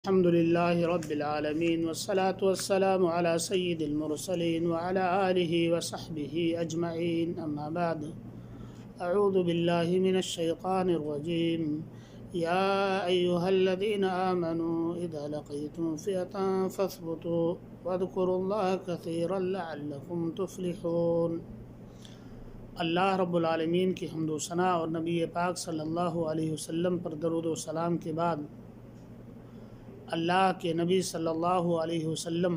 الحمد لله رب العالمين والصلاة والسلام على سيد المرسلين وعلى آله وصحبه أجمعين أما بعد أعوذ بالله من الشيطان الرجيم يا أيها الذين آمنوا إذا لقيتم فئة فاثبتوا واذكروا الله كثيرا لعلكم تفلحون۔ اللہ رب العالمین کی حمد و ثنا اور نبی پاک صلی اللہ علیہ وسلم پر درود و سلام کے بعد اللہ کے نبی صلی اللہ علیہ وسلم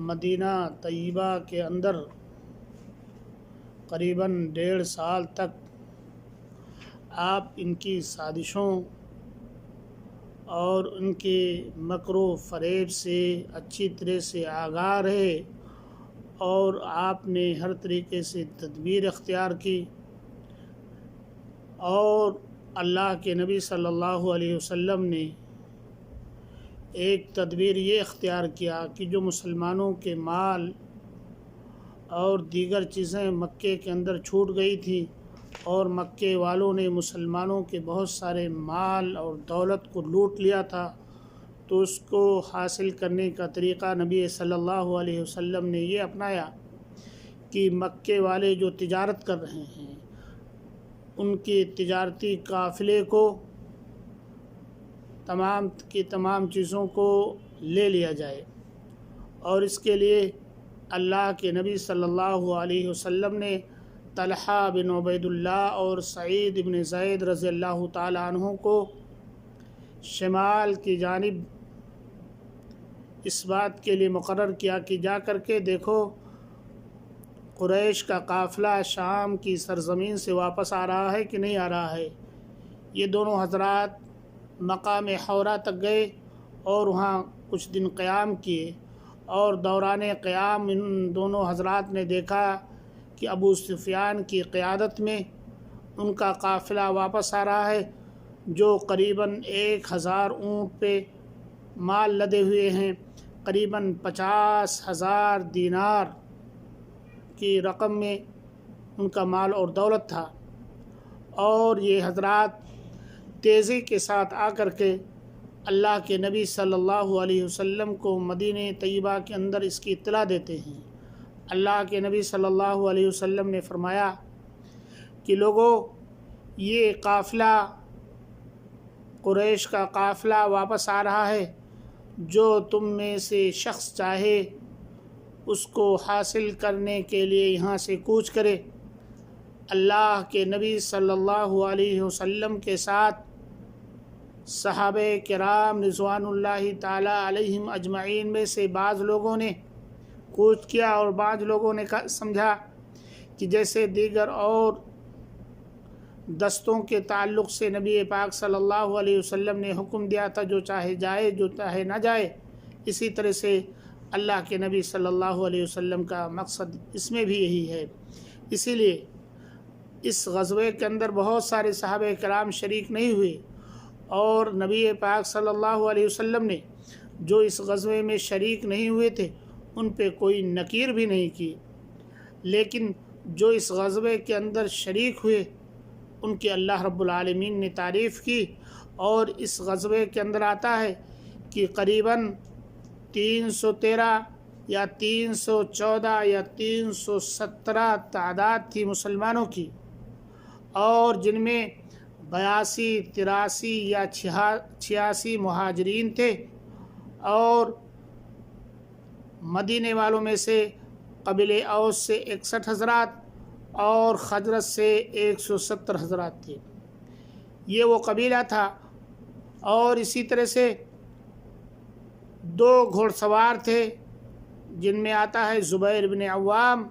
مدینہ طیبہ کے اندر قریباً 1.5 سال تک آپ ان کی سازشوں اور ان کے مکر و فریب سے اچھی طرح سے آگاہ رہے اور آپ نے ہر طریقے سے تدبیر اختیار کی، اور اللہ کے نبی صلی اللہ علیہ وسلم نے ایک تدبیر یہ اختیار کیا کہ جو مسلمانوں کے مال اور دیگر چیزیں مکے کے اندر چھوٹ گئی تھی اور مکے والوں نے مسلمانوں کے بہت سارے مال اور دولت کو لوٹ لیا تھا، تو اس کو حاصل کرنے کا طریقہ نبی صلی اللہ علیہ وسلم نے یہ اپنایا کہ مکے والے جو تجارت کر رہے ہیں ان کے تجارتی قافلے کو تمام کی تمام چیزوں کو لے لیا جائے، اور اس کے لیے اللہ کے نبی صلی اللہ علیہ وسلم نے طلحہ بن عبید اللہ اور سعید بن زید رضی اللہ تعالی عنہ کو شمال کی جانب اس بات کے لیے مقرر کیا کہ جا کر کے دیکھو قریش کا قافلہ شام کی سرزمین سے واپس آ رہا ہے کہ نہیں آ رہا ہے۔ یہ دونوں حضرات مقام حورہ تک گئے اور وہاں کچھ دن قیام کیے، اور دوران قیام ان دونوں حضرات نے دیکھا کہ ابو سفیان کی قیادت میں ان کا قافلہ واپس آ رہا ہے، جو قریباً 1000 اونٹ پہ مال لدے ہوئے ہیں، قریباً 50,000 دینار کی رقم میں ان کا مال اور دولت تھا۔ اور یہ حضرات تیزی کے ساتھ آ کر کے اللہ کے نبی صلی اللہ علیہ وسلم کو مدینہ طیبہ کے اندر اس کی اطلاع دیتے ہیں۔ اللہ کے نبی صلی اللہ علیہ وسلم نے فرمایا کہ لوگوں، یہ قافلہ قریش کا قافلہ واپس آ رہا ہے، جو تم میں سے شخص چاہے اس کو حاصل کرنے کے لیے یہاں سے کوچ کرے۔ اللہ کے نبی صلی اللہ علیہ وسلم کے ساتھ صحابہ کرام رضوان اللہ تعالی علیہم اجمعین میں سے بعض لوگوں نے کوچ کیا، اور بعض لوگوں نے سمجھا کہ جیسے دیگر اور دستوں کے تعلق سے نبی پاک صلی اللہ علیہ وسلم نے حکم دیا تھا جو چاہے جائے جو چاہے نہ جائے، اسی طرح سے اللہ کے نبی صلی اللہ علیہ وسلم کا مقصد اس میں بھی یہی ہے۔ اسی لیے اس غزوے کے اندر بہت سارے صحابہ کرام شریک نہیں ہوئے، اور نبی پاک صلی اللہ علیہ وسلم نے جو اس غزوے میں شریک نہیں ہوئے تھے ان پہ کوئی نکیر بھی نہیں کی، لیکن جو اس غزوے کے اندر شریک ہوئے ان کی اللہ رب العالمین نے تعریف کی۔ اور اس غزوے کے اندر آتا ہے کہ قریباً 313 یا 314 یا 317 تعداد تھی مسلمانوں کی، اور جن میں 82 83 یا 86 مہاجرین تھے، اور مدینے والوں میں سے قبیلہ اوس سے 61 حضرات اور خزرج سے 170 حضرات تھے۔ یہ وہ قبیلہ تھا۔ اور اسی طرح سے 2 گھوڑ سوار تھے، جن میں آتا ہے زبیر بن عوام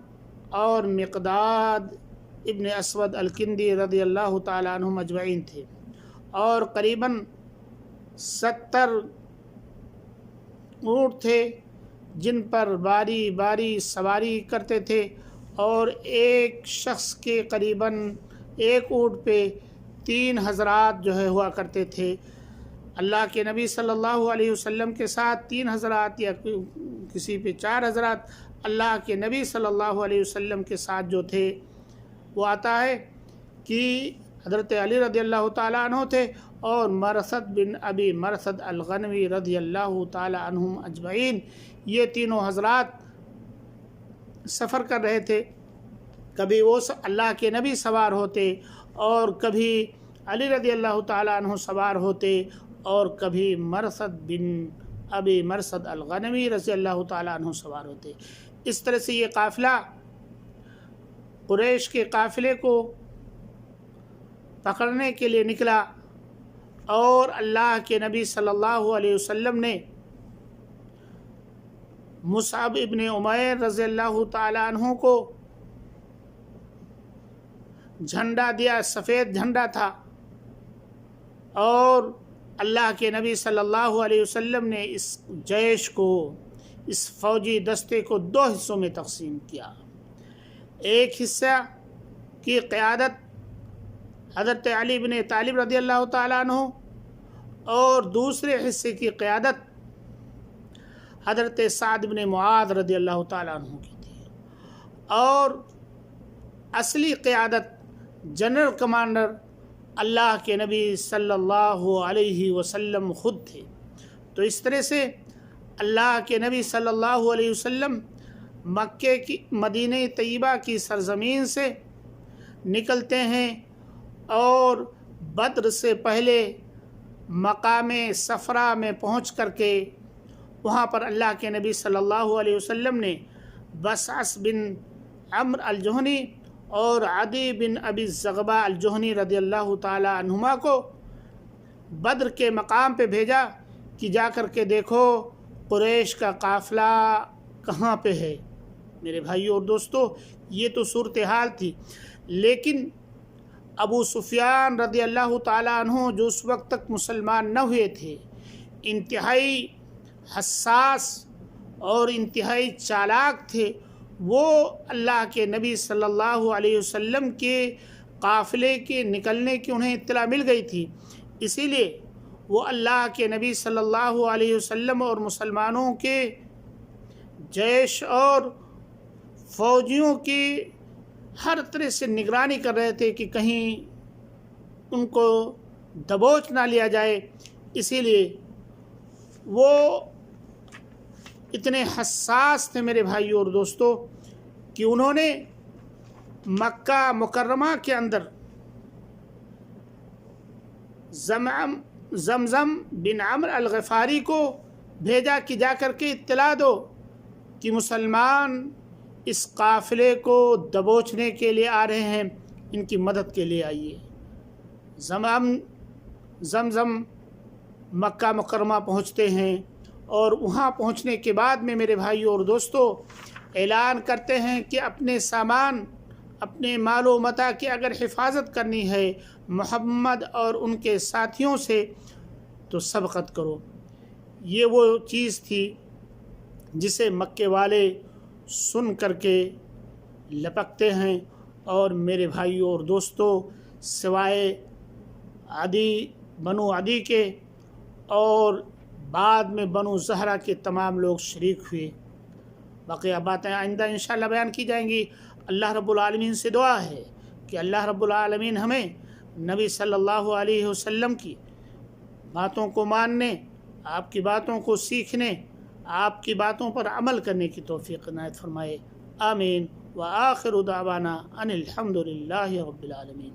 اور مقداد ابن اسود الکندی رضی اللہ تعالیٰ عنہم اجمعین تھے، اور قریباً 70 اونٹ تھے جن پر باری باری سواری کرتے تھے، اور ایک شخص کے قریباً ایک اونٹ پہ 3 حضرات جو ہے ہوا کرتے تھے۔ اللہ کے نبی صلی اللہ علیہ وسلم کے ساتھ 3 حضرات یا کسی پہ 4 حضرات، اللہ کے نبی صلی اللہ علیہ وسلم کے ساتھ جو تھے وہ آتا ہے کہ حضرت علی رضی اللہ تعالیٰ عنہ تھے، اور مرثد بن ابی مرثد الغنوی رضی اللہ تعالی عنہم اجمعین، یہ تینوں حضرات سفر کر رہے تھے۔ کبھی وہ اللہ کے نبی سوار ہوتے اور کبھی علی رضی اللہ تعالی عنہ سوار ہوتے اور کبھی مرثد بن ابی مرثد الغنوی رضی اللہ تعالی عنہ سوار ہوتے۔ اس طرح سے یہ قافلہ قریش کے قافلے کو پکڑنے کے لیے نکلا، اور اللہ کے نبی صلی اللہ علیہ وسلم نے مصعب ابن عمیر رضی اللہ تعالی عنہ کو جھنڈا دیا، سفید جھنڈا تھا، اور اللہ کے نبی صلی اللہ علیہ وسلم نے اس جیش کو، اس فوجی دستے کو دو حصوں میں تقسیم کیا۔ ایک حصہ کی قیادت حضرت علی بن طالب رضی اللہ تعالیٰ عنہ اور دوسرے حصے کی قیادت حضرت سعد بن معاذ رضی اللہ تعالیٰ عنہ کی تھی، اور اصلی قیادت جنرل کمانڈر اللہ کے نبی صلی اللہ علیہ وسلم خود تھے۔ تو اس طرح سے اللہ کے نبی صلی اللہ علیہ وسلم مکے کی مدینہ طیبہ کی سرزمین سے نکلتے ہیں، اور بدر سے پہلے مقام صفرا میں پہنچ کر کے وہاں پر اللہ کے نبی صلی اللہ علیہ وسلم نے بصعص بن عمرو الجہنی اور عدی بن ابی زغبہ الجہنی رضی اللہ تعالی عنہما کو بدر کے مقام پہ بھیجا کہ جا کر کے دیکھو قریش کا قافلہ کہاں پہ ہے۔ میرے بھائیو اور دوستو، یہ تو صورتحال تھی، لیکن ابو سفیان رضی اللہ تعالیٰ عنہ جو اس وقت تک مسلمان نہ ہوئے تھے، انتہائی حساس اور انتہائی چالاک تھے۔ وہ اللہ کے نبی صلی اللہ علیہ وسلم کے قافلے کے نکلنے کی انہیں اطلاع مل گئی تھی، اسی لیے وہ اللہ کے نبی صلی اللہ علیہ وسلم اور مسلمانوں کے جیش اور فوجیوں کی ہر طرح سے نگرانی کر رہے تھے کہ کہیں ان کو دبوچ نہ لیا جائے۔ اسی لیے وہ اتنے حساس تھے میرے بھائیو اور دوستو کہ انہوں نے مکہ مکرمہ کے اندر زمزم بن عمرو الغفاری کو بھیجا کہ جا کر کے اطلاع دو کہ مسلمان اس قافلے کو دبوچنے کے لیے آ رہے ہیں، ان کی مدد کے لیے آئیے۔ زمزم مکہ مکرمہ پہنچتے ہیں، اور وہاں پہنچنے کے بعد میں میرے بھائیو اور دوستو اعلان کرتے ہیں کہ اپنے سامان، اپنے مال و متاع کی اگر حفاظت کرنی ہے محمد اور ان کے ساتھیوں سے تو سبقت کرو۔ یہ وہ چیز تھی جسے مکے والے سن کر کے لپکتے ہیں، اور میرے بھائیو اور دوستو سوائے بنو عدی کے اور بعد میں بنو زہرہ کے تمام لوگ شریک ہوئے۔ بقیہ باتیں آئندہ انشاءاللہ بیان کی جائیں گی۔ اللہ رب العالمین سے دعا ہے کہ اللہ رب العالمین ہمیں نبی صلی اللہ علیہ وسلم کی باتوں کو ماننے، آپ کی باتوں کو سیکھنے، آپ کی باتوں پر عمل کرنے کی توفیق عنایت فرمائے۔ آمین۔ وآخر دعوانا ان الحمد للہ رب العالمین۔